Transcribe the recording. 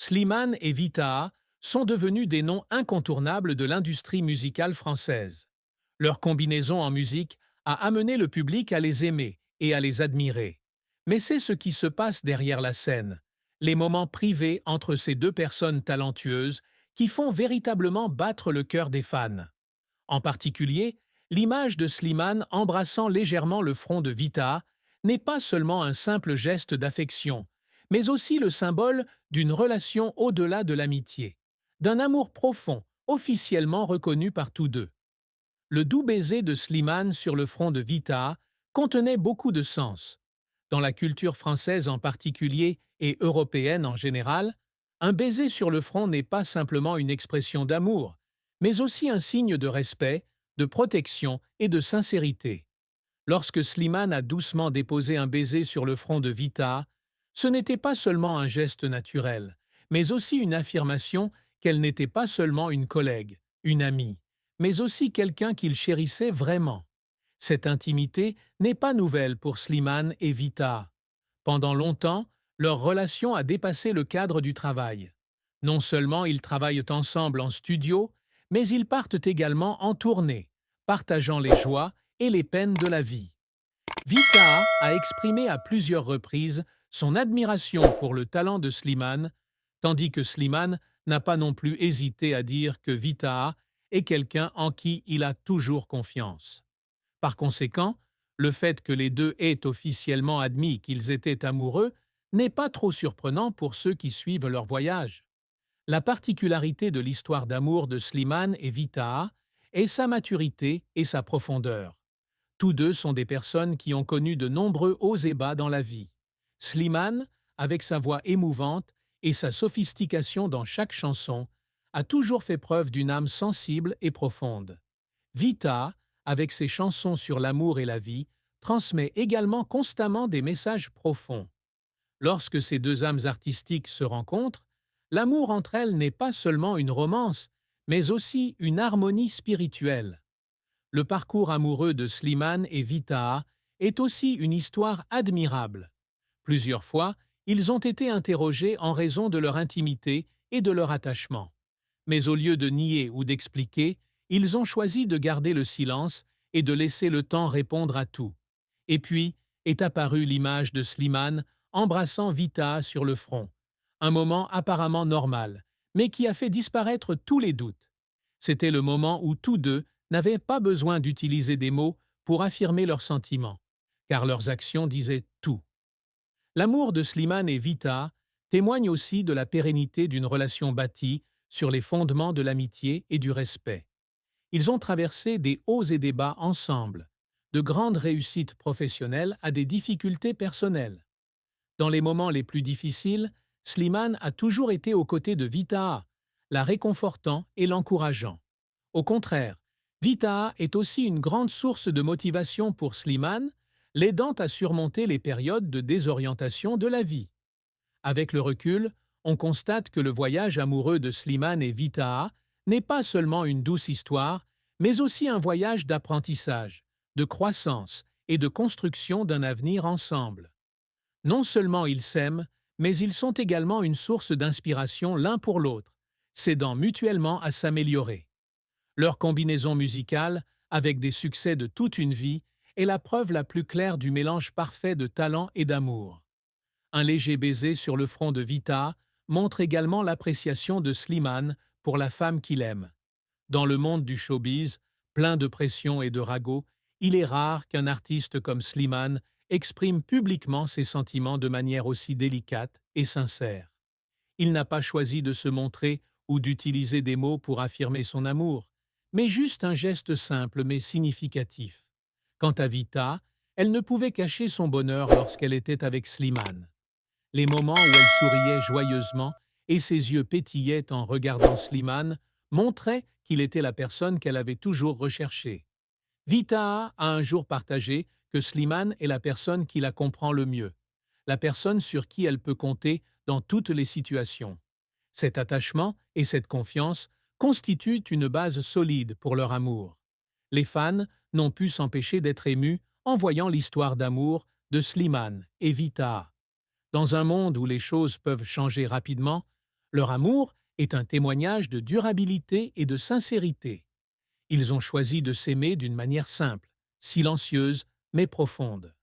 Slimane et Vitaha sont devenus des noms incontournables de l'industrie musicale française. Leur combinaison en musique a amené le public à les aimer et à les admirer. Mais c'est ce qui se passe derrière la scène, les moments privés entre ces deux personnes talentueuses qui font véritablement battre le cœur des fans. En particulier, l'image de Slimane embrassant légèrement le front de Vitaha n'est pas seulement un simple geste d'affection, mais aussi le symbole d'une relation au-delà de l'amitié, d'un amour profond, officiellement reconnu par tous deux. Le doux baiser de Slimane sur le front de Vitaha contenait beaucoup de sens. Dans la culture française en particulier et européenne en général, un baiser sur le front n'est pas simplement une expression d'amour, mais aussi un signe de respect, de protection et de sincérité. Lorsque Slimane a doucement déposé un baiser sur le front de Vitaha, ce n'était pas seulement un geste naturel, mais aussi une affirmation qu'elle n'était pas seulement une collègue, une amie, mais aussi quelqu'un qu'il chérissait vraiment. Cette intimité n'est pas nouvelle pour Slimane et Vitaha. Pendant longtemps, leur relation a dépassé le cadre du travail. Non seulement ils travaillent ensemble en studio, mais ils partent également en tournée, partageant les joies et les peines de la vie. Vitaha a exprimé à plusieurs reprises son admiration pour le talent de Slimane, tandis que Slimane n'a pas non plus hésité à dire que Vitaha est quelqu'un en qui il a toujours confiance. Par conséquent, le fait que les deux aient officiellement admis qu'ils étaient amoureux n'est pas trop surprenant pour ceux qui suivent leur voyage. La particularité de l'histoire d'amour de Slimane et Vitaha est sa maturité et sa profondeur. Tous deux sont des personnes qui ont connu de nombreux hauts et bas dans la vie. Slimane, avec sa voix émouvante et sa sophistication dans chaque chanson, a toujours fait preuve d'une âme sensible et profonde. Vitaha, avec ses chansons sur l'amour et la vie, transmet également constamment des messages profonds. Lorsque ces deux âmes artistiques se rencontrent, l'amour entre elles n'est pas seulement une romance, mais aussi une harmonie spirituelle. Le parcours amoureux de Slimane et Vitaha est aussi une histoire admirable. Plusieurs fois, ils ont été interrogés en raison de leur intimité et de leur attachement. Mais au lieu de nier ou d'expliquer, ils ont choisi de garder le silence et de laisser le temps répondre à tout. Et puis est apparue l'image de Slimane embrassant Vitaha sur le front, un moment apparemment normal, mais qui a fait disparaître tous les doutes. C'était le moment où tous deux n'avaient pas besoin d'utiliser des mots pour affirmer leurs sentiments, car leurs actions disaient tout. L'amour de Slimane et Vitaha témoigne aussi de la pérennité d'une relation bâtie sur les fondements de l'amitié et du respect. Ils ont traversé des hauts et des bas ensemble, de grandes réussites professionnelles à des difficultés personnelles. Dans les moments les plus difficiles, Slimane a toujours été aux côtés de Vitaha, la réconfortant et l'encourageant. Au contraire, Vitaha est aussi une grande source de motivation pour Slimane, l'aidant à surmonter les périodes de désorientation de la vie. Avec le recul, on constate que le voyage amoureux de Slimane et Vitaha n'est pas seulement une douce histoire, mais aussi un voyage d'apprentissage, de croissance et de construction d'un avenir ensemble. Non seulement ils s'aiment, mais ils sont également une source d'inspiration l'un pour l'autre, s'aidant mutuellement à s'améliorer. Leur combinaison musicale, avec des succès de toute une vie, est la preuve la plus claire du mélange parfait de talent et d'amour. Un léger baiser sur le front de Vitaha montre également l'appréciation de Slimane pour la femme qu'il aime. Dans le monde du showbiz, plein de pression et de ragots, il est rare qu'un artiste comme Slimane exprime publiquement ses sentiments de manière aussi délicate et sincère. Il n'a pas choisi de se montrer ou d'utiliser des mots pour affirmer son amour, mais juste un geste simple mais significatif. Quant à Vita, elle ne pouvait cacher son bonheur lorsqu'elle était avec Slimane. Les moments où elle souriait joyeusement et ses yeux pétillaient en regardant Slimane montraient qu'il était la personne qu'elle avait toujours recherchée. Vitaha a un jour partagé que Slimane est la personne qui la comprend le mieux, la personne sur qui elle peut compter dans toutes les situations. Cet attachement et cette confiance constituent une base solide pour leur amour. Les fans n'ont pu s'empêcher d'être émus en voyant l'histoire d'amour de Slimane et Vitaha. Dans un monde où les choses peuvent changer rapidement, Leur amour est un témoignage de durabilité et de sincérité. Ils ont choisi de s'aimer d'une manière simple, silencieuse, mais profonde.